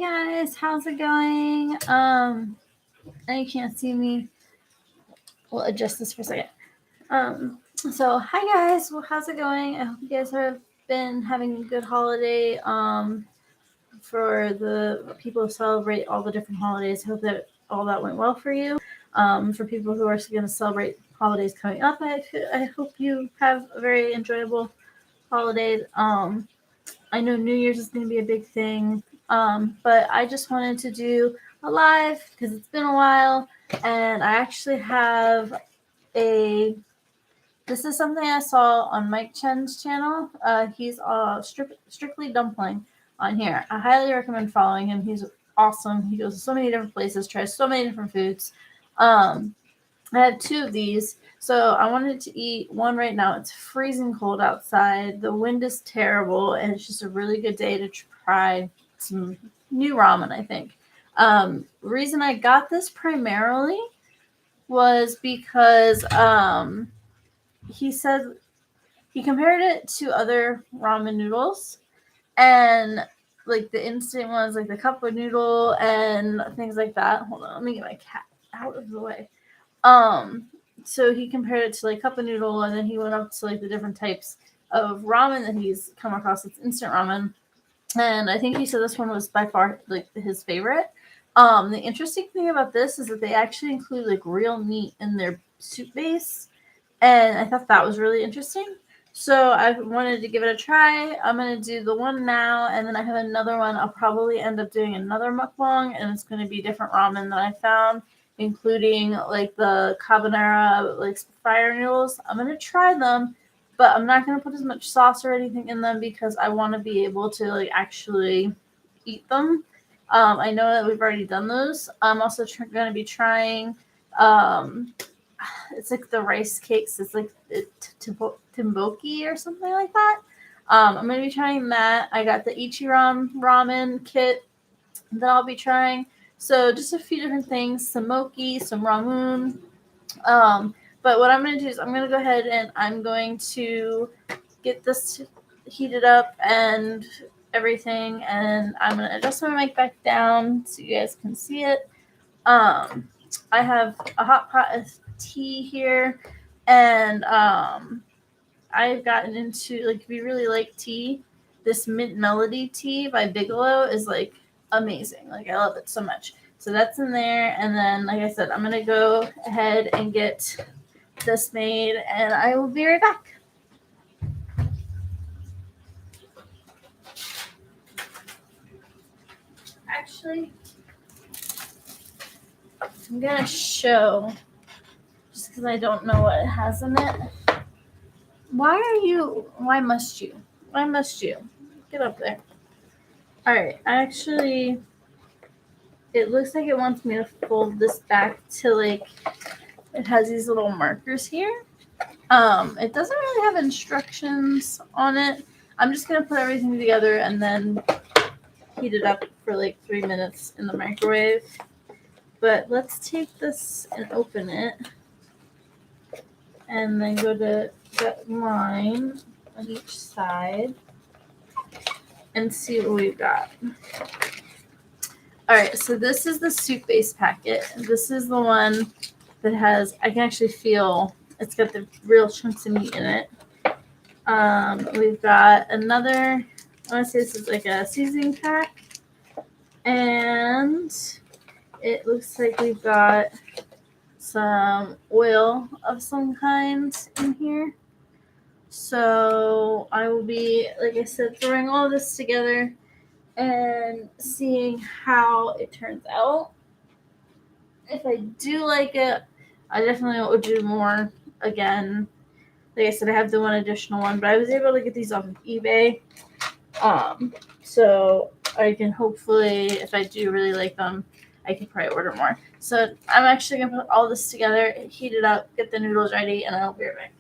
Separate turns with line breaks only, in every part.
guys, how's it going? Now you can't see me. We'll adjust this for a second. So hi guys, well, how's it going? I hope you guys have been having a good holiday. For the people who celebrate all the different holidays, I hope that all that went well for you. For people who are going to celebrate holidays coming up, I hope you have a very enjoyable holiday. I know New Year's is going to be a big thing, but I just wanted to do a live because it's been a while, and I actually have this is something I saw on Mike Chen's channel. He's Strictly Dumpling on here. I highly recommend following him. He's awesome. He goes to so many different places, tries so many different foods. I had 2 of these. So I wanted to eat one right now. It's freezing cold outside. The wind is terrible, and it's just a really good day to try some new ramen, I think. Reason I got this primarily was because he said he compared it to other ramen noodles, and like the instant ones, like the cup of noodle and things like that. Hold on, let me get my cat out of the way. So he compared it to like cup of noodle, and then he went up to like the different types of ramen that he's come across. It's instant ramen, and I think he said this one was by far like his favorite. The interesting thing about this is that they actually include like real meat in their soup base, and I thought that was really interesting. So I wanted to give it a try. I'm going to do the one now, and then I have another one. I'll probably end up doing another mukbang, and it's going to be different ramen that I found, including like the carbonara, like fire noodles. I'm going to try them, but I'm not going to put as much sauce or anything in them because I want to be able to like actually eat them. I know that we've already done those. I'm also going to be trying it's like the rice cakes. It's like timboki or something like that. I'm going to be trying that. I got the Ichiran ramen kit that I'll be trying. So just a few different things, some mochi, some ramen. But what I'm going to do is I'm going to go ahead and I'm going to get this heated up and everything. And I'm going to adjust my mic back down so you guys can see it. I have a hot pot of tea here, and I've gotten into, like, if you really like tea, this Mint Melody tea by Bigelow is like amazing. Like, I love it so much. So that's in there, and then like I said, I'm gonna go ahead and get this made, and I will be right back. Actually, I'm gonna show just because I don't know what it has in it. Why must you? Get up there. Alright, actually, it looks like it wants me to fold this back to like, it has these little markers here. It doesn't really have instructions on it. I'm just going to put everything together and then heat it up for like 3 minutes in the microwave. But let's take this and open it. And then go to that line on each side and see what we've got. Alright, so this is the soup base packet. This is the one that has, I can actually feel, it's got the real chunks of meat in it. We've got another, I want to say this is like a seasoning pack. And it looks like we've got some oil of some kind in here. So I will be, like I said, throwing all this together and seeing how it turns out. If I do like it, I definitely will do more again. Like I said, I have the one additional one, but I was able to get these off of eBay. So I can hopefully, if I do really like them, I can probably order more. So I'm actually going to put all this together, heat it up, get the noodles ready, and I'll be right back.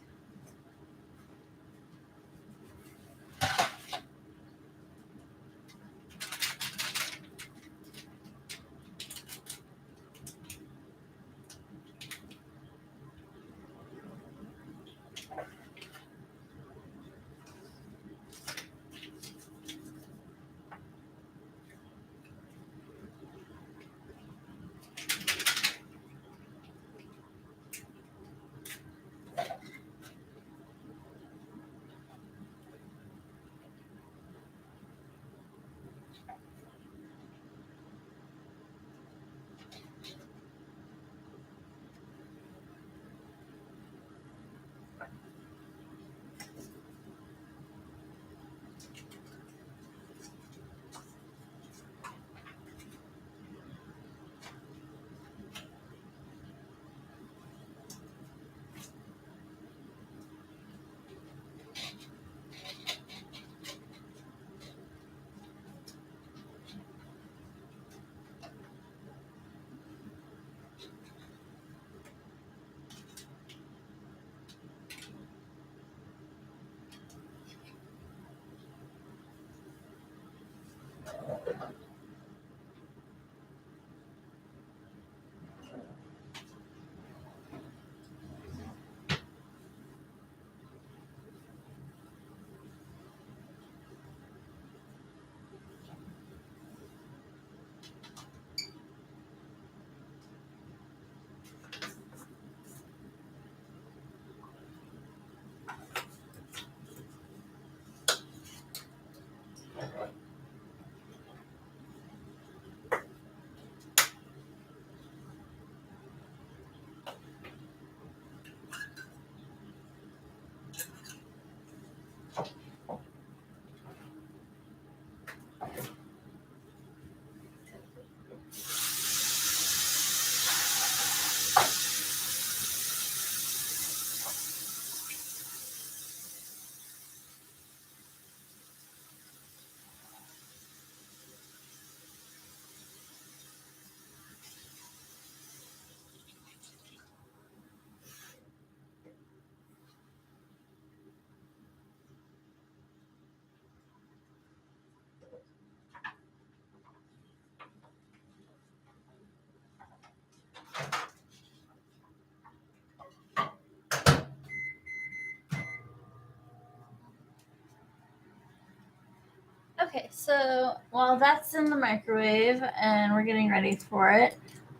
Okay, so while that's in the microwave and we're getting ready for it,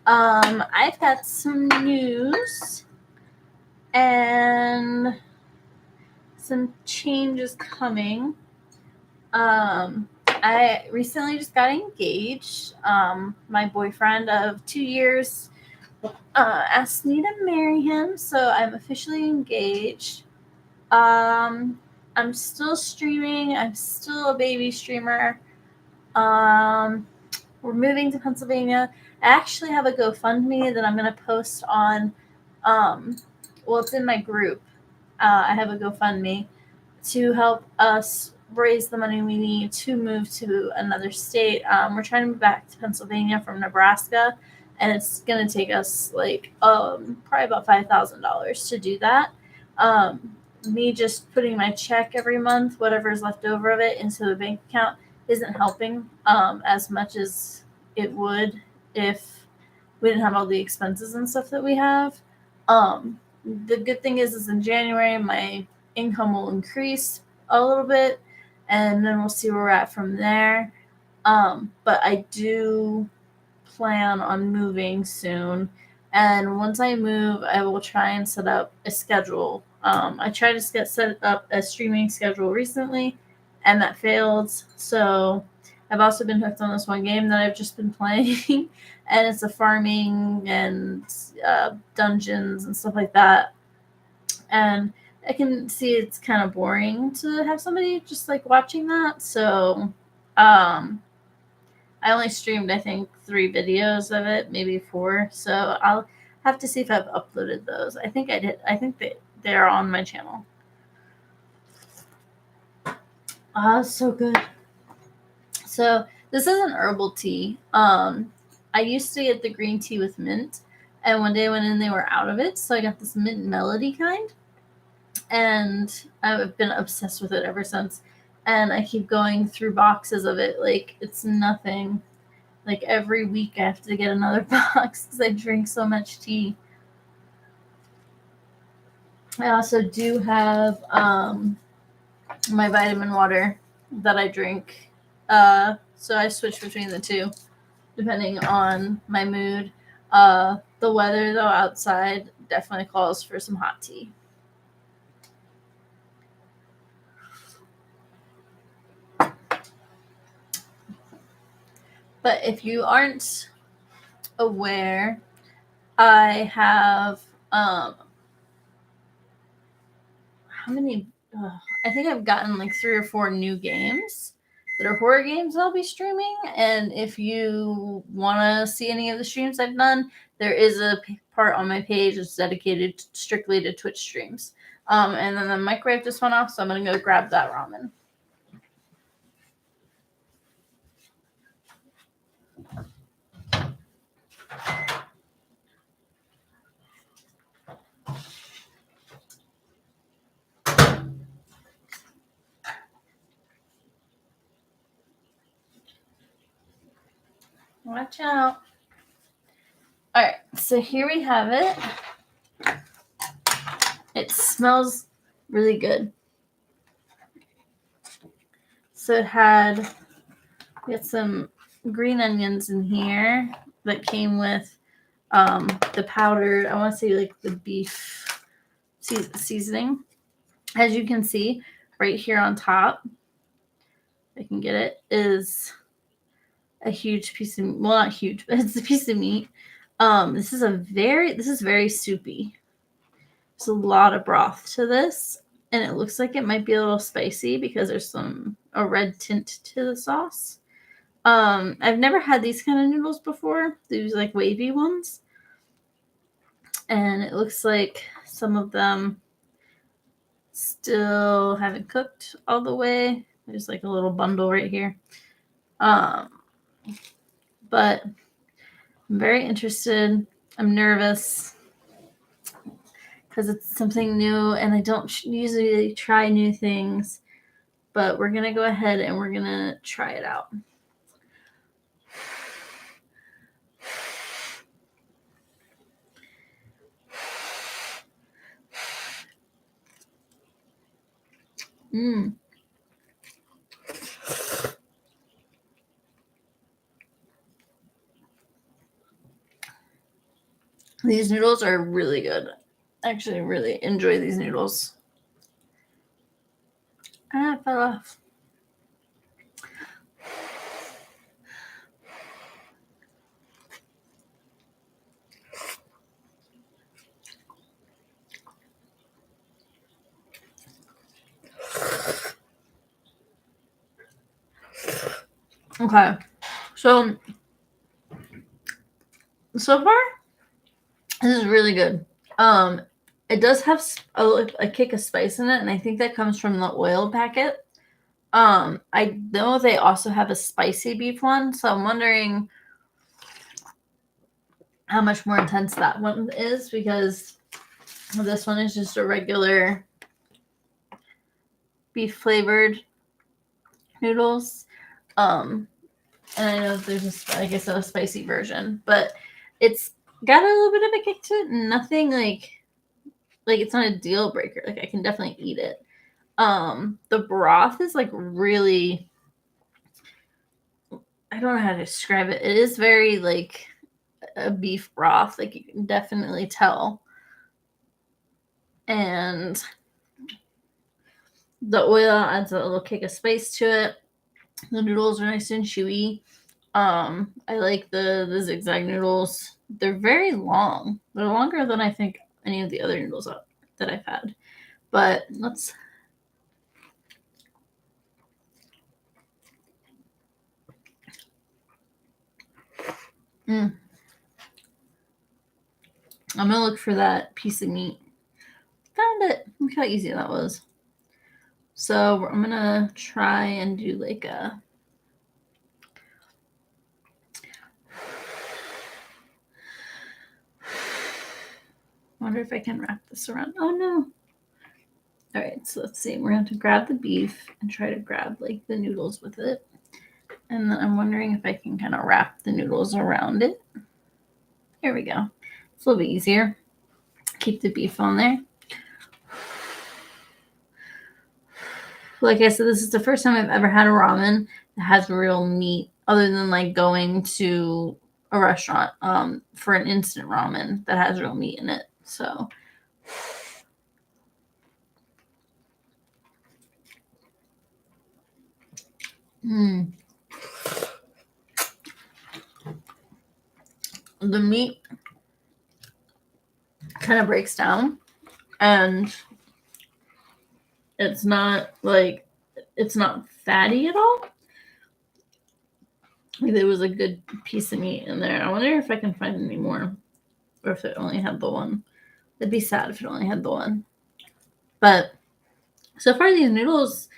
I've got some news and some changes coming. I recently just got engaged. My boyfriend of 2 years asked me to marry him, so I'm officially engaged. I'm still streaming. I'm still a baby streamer. We're moving to Pennsylvania. I actually have a GoFundMe that I'm going to post on. Well, it's in my group. I have a GoFundMe to help us raise the money we need to move to another state. We're trying to move back to Pennsylvania from Nebraska, and it's going to take us probably about $5,000 to do that. Me just putting my check every month, whatever is left over of it, into the bank account isn't helping as much as it would if we didn't have all the expenses and stuff that we have. The good thing is in January, my income will increase a little bit, and then we'll see where we're at from there. But I do plan on moving soon, and once I move, I will try and set up a schedule. I tried to set up a streaming schedule recently, and that failed. So I've also been hooked on this one game that I've just been playing, and it's a farming and dungeons and stuff like that. And I can see it's kind of boring to have somebody just like watching that. So I only streamed, I think, 3 videos of it, maybe 4. So I'll have to see if I've uploaded those. I think I did. I think they're on my channel. So good. So this is an herbal tea. I used to get the green tea with mint, and one day I went in, they were out of it, so I got this mint melody kind, and I've been obsessed with it ever since. And I keep going through boxes of it like it's nothing. Like every week I have to get another box because I drink so much tea. I also do have my vitamin water that I drink. So I switch between the two depending on my mood. The weather, though, outside definitely calls for some hot tea. But if you aren't aware, I have how many? I think I've gotten like 3 or 4 new games that are horror games I'll be streaming. And if you want to see any of the streams I've done, there is a part on my page that's dedicated strictly to Twitch streams. And then the microwave just went off, so I'm gonna go grab that ramen. Watch out. Alright, so here we have it. It smells really good. So it had, we had some green onions in here that came with the powdered, I want to say like the beef seasoning. As you can see right here on top, I can get it, is a huge piece of, well, not huge, but it's a piece of meat. This is very soupy. There's a lot of broth to this, and it looks like it might be a little spicy because there's a red tint to the sauce. I've never had these kind of noodles before. These like wavy ones. And it looks like some of them still haven't cooked all the way. There's like a little bundle right here. But I'm very interested. I'm nervous because it's something new and I don't usually try new things. But we're going to go ahead and we're going to try it out. These noodles are really good. I actually really enjoy these noodles. Ah, it fell off. Okay, so far, this is really good. It does have a kick of spice in it, and I think that comes from the oil packet. I know they also have a spicy beef one, so I'm wondering how much more intense that one is, because this one is just a regular beef flavored noodles. And I know there's a spicy version, but it's got a little bit of a kick to it. Nothing like it's not a deal breaker. Like I can definitely eat it. The broth is like really, I don't know how to describe it. It is very like a beef broth. Like you can definitely tell. And the oil adds a little kick of spice to it. The noodles are nice and chewy. I like the zigzag noodles. They're very long. They're longer than I think any of the other noodles that I've had. But let's... I'm going to look for that piece of meat. Found it. Look how easy that was. So I'm going to try and do like a... wonder if I can wrap this around. Oh, no. All right, so let's see. We're going to have to grab the beef and try to grab like the noodles with it. And then I'm wondering if I can kind of wrap the noodles around it. Here we go. It's a little bit easier. Keep the beef on there. Like I said, this is the first time I've ever had a ramen that has real meat, other than like going to a restaurant for an instant ramen that has real meat in it. So the meat kind of breaks down, and it's not fatty at all. Like there was a good piece of meat in there. I wonder if I can find any more, or if it only had the one. It'd be sad if it only had the one. But so far, these noodles,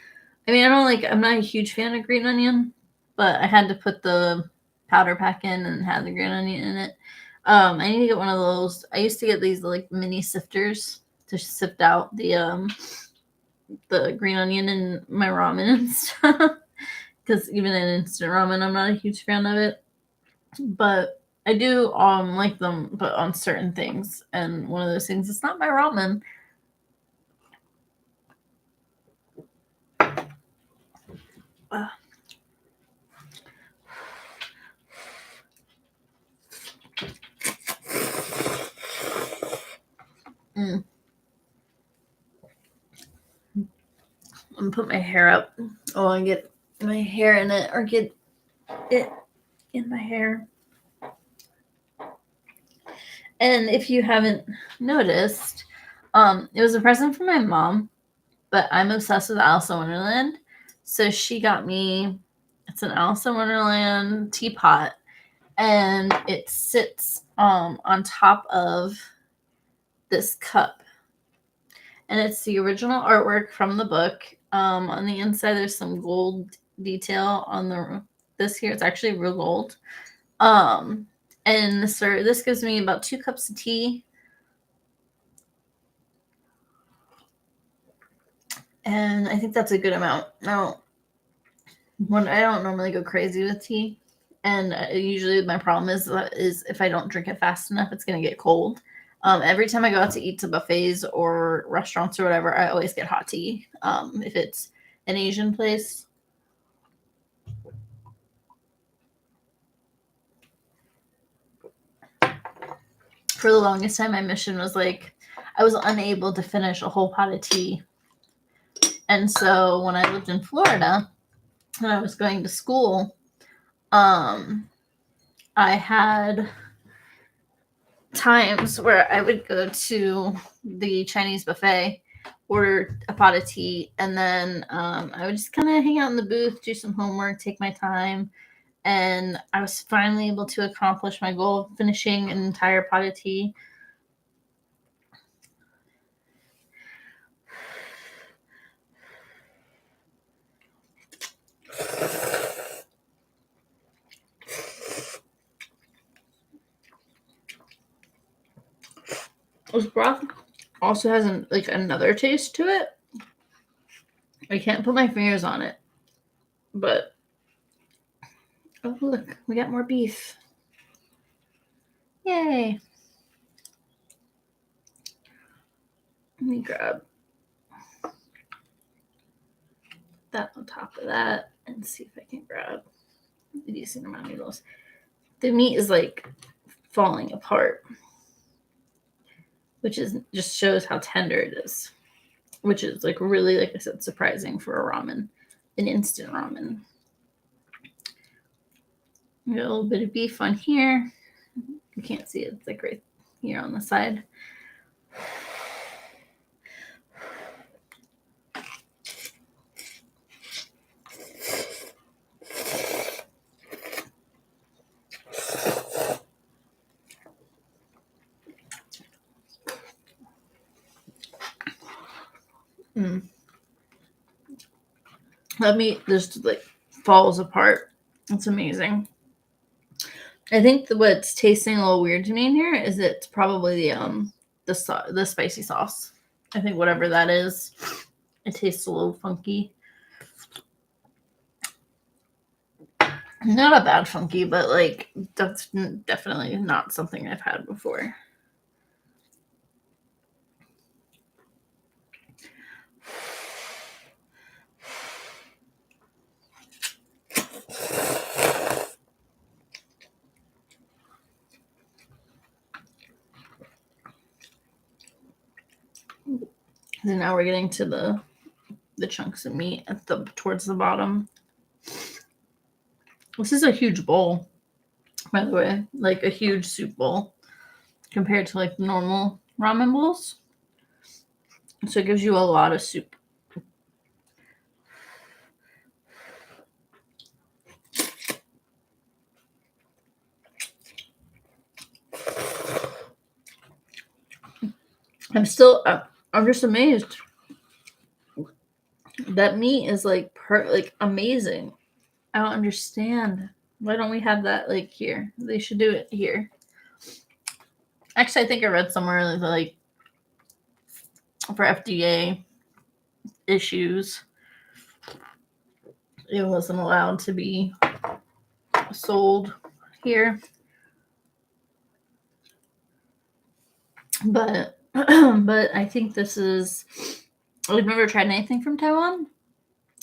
I mean, I'm not a huge fan of green onion, but I had to put the powder pack in and had the green onion in it. I need to get one of those. I used to get these like mini sifters to sift out the green onion in my ramen and stuff. Because even in instant ramen, I'm not a huge fan of it. but I do like them, but on certain things. And one of those things, it's not my ramen. I'm gonna put my hair up. Oh, and get my hair in it, or get it in my hair. And if you haven't noticed, it was a present from my mom, but I'm obsessed with Alice in Wonderland. So she got me, it's an Alice in Wonderland teapot, and it sits on top of this cup. And it's the original artwork from the book. On the inside, there's some gold detail on this here. It's actually real gold. And this gives me about 2 cups of tea. And I think that's a good amount. Now, I don't normally go crazy with tea, and usually my problem is if I don't drink it fast enough, it's gonna get cold. Every time I go out to eat to buffets or restaurants or whatever, I always get hot tea. If it's an Asian place. For the longest time, my mission was like, I was unable to finish a whole pot of tea. And so when I lived in Florida and I was going to school, I had times where I would go to the Chinese buffet, order a pot of tea, and then I would just kind of hang out in the booth, do some homework, take my time. And I was finally able to accomplish my goal of finishing an entire pot of tea. This broth also has another taste to it. I can't put my fingers on it, but oh look, we got more beef. Yay! Let me grab that on top of that and see if I can grab a decent amount of noodles. The meat is like falling apart, which just shows how tender it is, which is like really, like I said, surprising for a ramen, an instant ramen. Got a little bit of beef on here. You can't see it. It's like right here on the side. That meat just like falls apart. It's amazing. I think what's tasting a little weird to me in here is it's probably the spicy sauce. I think whatever that is, it tastes a little funky. Not a bad funky, but like that's definitely not something I've had before. And now we're getting to the chunks of meat towards the bottom. This is a huge bowl, by the way, like a huge soup bowl compared to like normal ramen bowls. So it gives you a lot of soup. I'm just amazed. That meat is like amazing. I don't understand. Why don't we have that like here? They should do it here. Actually, I think I read somewhere like for FDA issues, it wasn't allowed to be sold here. But but I think this is, I've never tried anything from Taiwan.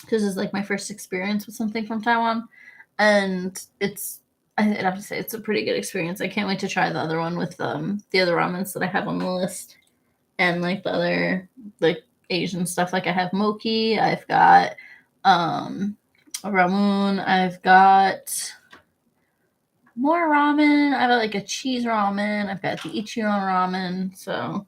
This is like my first experience with something from Taiwan, and I'd have to say it's a pretty good experience. I can't wait to try the other one with the other ramens that I have on the list, and like the other like Asian stuff. Like I have mochi, I've got ramen, I've got more ramen. I've got like a cheese ramen. I've got the Ichiran ramen. So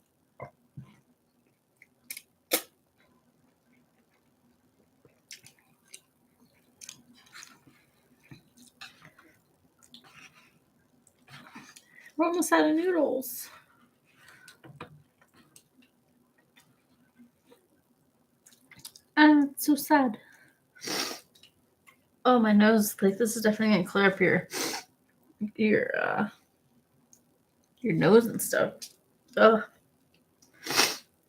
we're almost out of noodles. It's so sad. Oh, my nose! Like this is definitely gonna clear up your nose and stuff. Oh,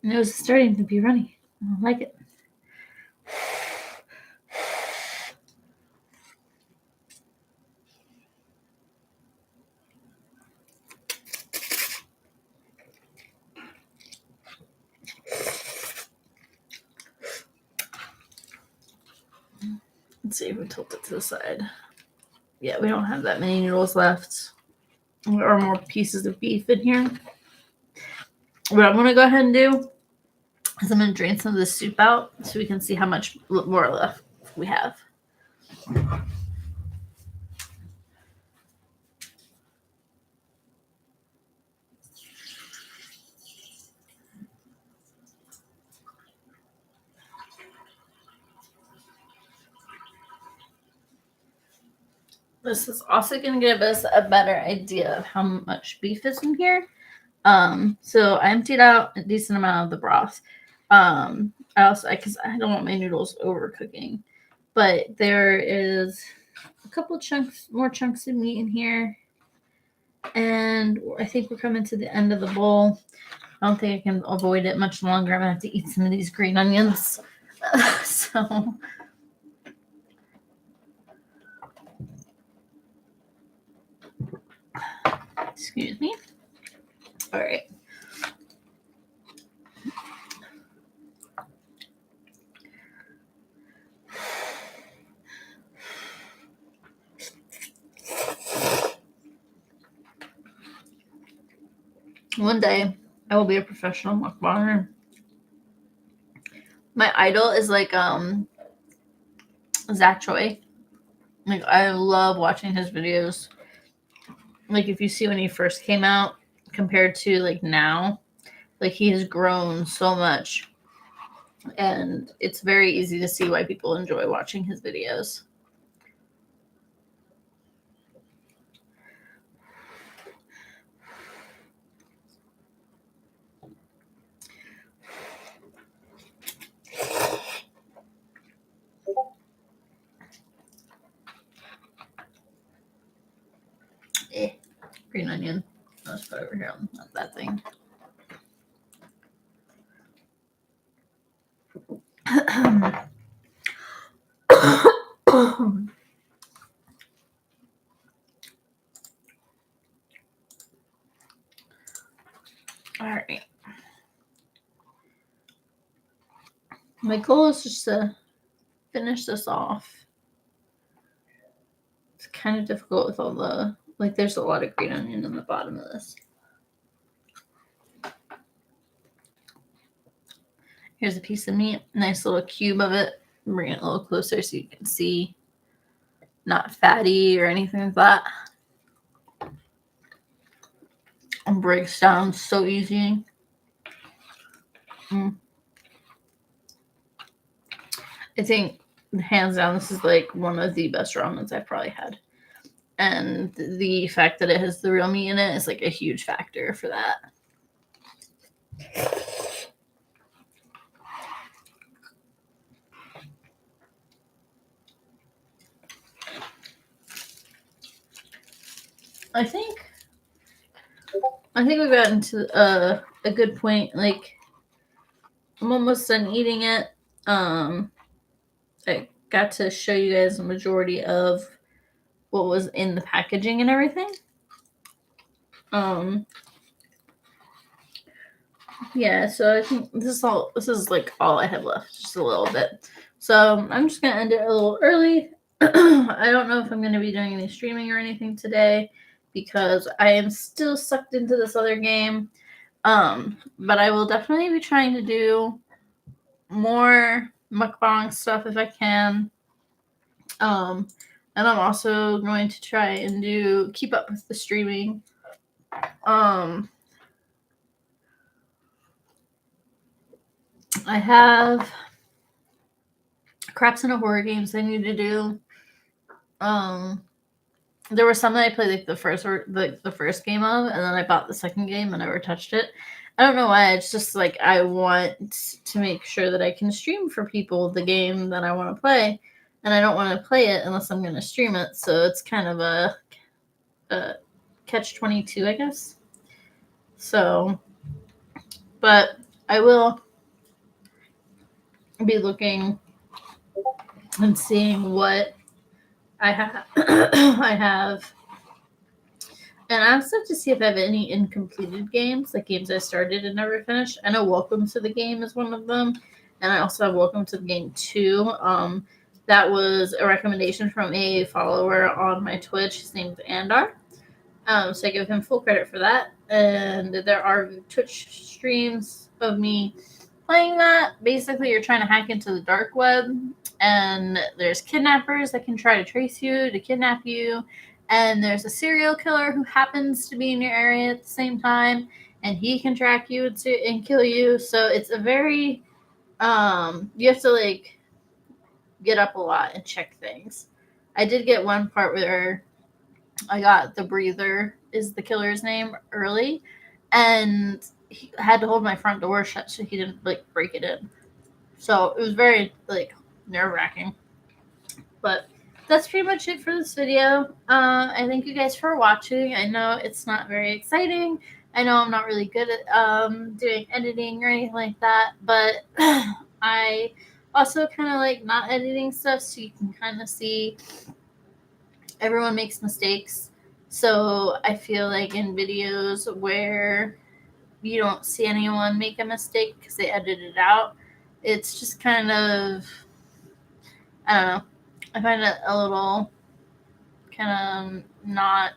my nose is starting to be runny. I don't like it. Let's see if we tilt it to the side. Yeah, we don't have that many noodles left. There are more pieces of beef in here. What I'm gonna go ahead and do is I'm gonna drain some of this soup out so we can see how much more left we have. This is also going to give us a better idea of how much beef is in here. So I emptied out a decent amount of the broth. Because I don't want my noodles overcooking, but there is a couple more chunks of meat in here, and I think we're coming to the end of the bowl. I don't think I can avoid it much longer. I'm gonna have to eat some of these green onions. So. Excuse me. All right. One day, I will be a professional mukbanger. My idol is like Zach Choi. Like I love watching his videos. Like if you see when he first came out compared to like now, like he has grown so much, and it's very easy to see why people enjoy watching his videos. Green onion. Let's put it over here on that thing. All right. My goal is just to finish this off. It's kind of difficult with all the, like, there's a lot of green onion in the bottom of this. Here's a piece of meat, nice little cube of it. Bring it a little closer so you can see. Not fatty or anything like that. And breaks down so easy. I think, hands down, this is like one of the best ramens I've probably had. And the fact that it has the real meat in it is like a huge factor for that. I think we've gotten to a good point. Like, I'm almost done eating it. I got to show you guys the majority of what was in the packaging and everything. yeah, so I think this is like all I have left, just a little bit. So I'm just gonna end it a little early. I don't know if I'm gonna be doing any streaming or anything today because I am still sucked into this other game. But I will definitely be trying to do more mukbang stuff if I can. And I'm also going to try and keep up with the streaming. I have craps into horror games I need to do. There were some that I played like the first game of, and then I bought the second game and never touched it. I don't know why. It's just like I want to make sure that I can stream for people the game that I want to play, and I don't want to play it unless I'm going to stream it. So it's kind of a catch-22, I guess. So, but I will be looking and seeing what I have. I have. And I also have to see if I have any incompleted games, like games I started and never finished. I know Welcome to the Game is one of them, and I also have Welcome to the Game 2. That was a recommendation from a follower on my Twitch. His name's Andar. So I give him full credit for that. And there are Twitch streams of me playing that. Basically, you're trying to hack into the dark web, and there's kidnappers that can try to trace you to kidnap you, and there's a serial killer who happens to be in your area at the same time, and he can track you and kill you. So it's a very you have to like get up a lot and check things. I did get one part where I got the breather is the killer's name early, and he had to hold my front door shut so he didn't like break it in. So it was very like nerve-wracking. But that's pretty much it for this video. I thank you guys for watching. I know it's not very exciting. I know I'm not really good at doing editing or anything like that, but I also kind of like not editing stuff so you can kind of see everyone makes mistakes. So I feel like in videos where you don't see anyone make a mistake because they edited it out, it's just kind of, I don't know. I find it a little kind of not.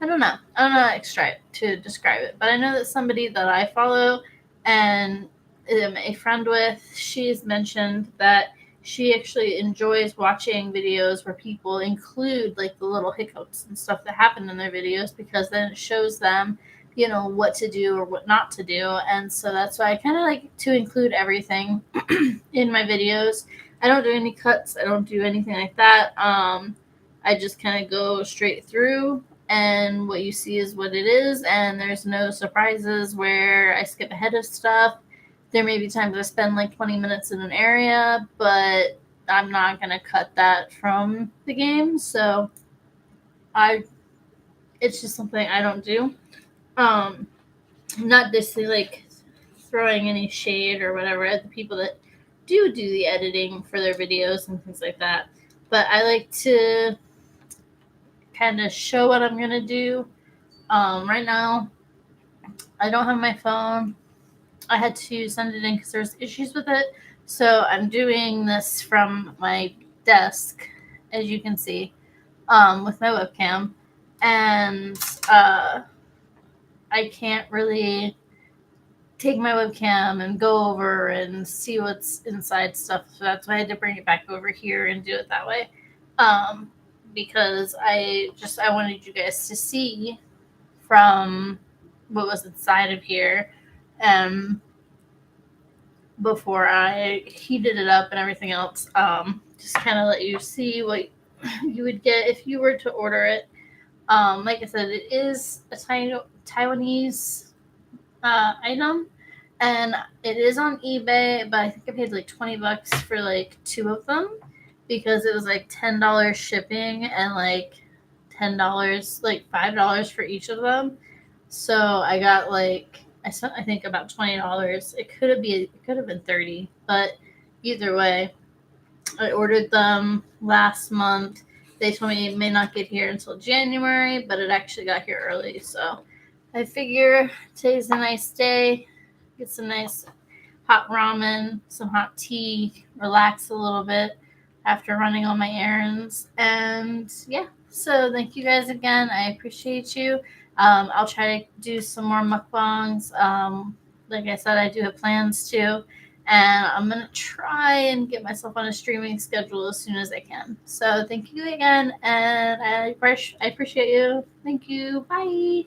I don't know. I don't know how to describe it, but I know that somebody that I follow and am a friend with, she's mentioned that she actually enjoys watching videos where people include like the little hiccups and stuff that happen in their videos because then it shows them, what to do or what not to do. And so that's why I kind of like to include everything in my videos. I don't do any cuts. I don't do anything like that. I just kind of go straight through, and what you see is what it is, and there's no surprises where I skip ahead of stuff. There may be times I spend like 20 minutes in an area, but I'm not going to cut that from the game, so it's just something I don't do. Not just like throwing any shade or whatever at the people that do the editing for their videos and things like that, but I like to kind of show what I'm going to do. Right now, I don't have my phone. I had to send it in because there's issues with it. So I'm doing this from my desk, as you can see, with my webcam. And I can't really take my webcam and go over and see what's inside stuff. So that's why I had to bring it back over here and do it that way. Because I wanted you guys to see from what was inside of here before I heated it up and everything else. Just kind of let you see what you would get if you were to order it. Like I said, it is a Taiwanese item, and it is on eBay, but I think I paid like $20 for like 2 of them because it was like $10 shipping and like $10, like $5 for each of them. So I got like I spent I think about $20. It could have been 30, but either way, I ordered them last month. They told me it may not get here until January, but it actually got here early. So I figure today's a nice day. Get some nice hot ramen, some hot tea, relax a little bit after running all my errands. And yeah, so thank you guys again. I appreciate you. I'll try to do some more mukbangs. Like I said, I do have plans to. And I'm going to try and get myself on a streaming schedule as soon as I can. So thank you again. And I appreciate you. Thank you. Bye.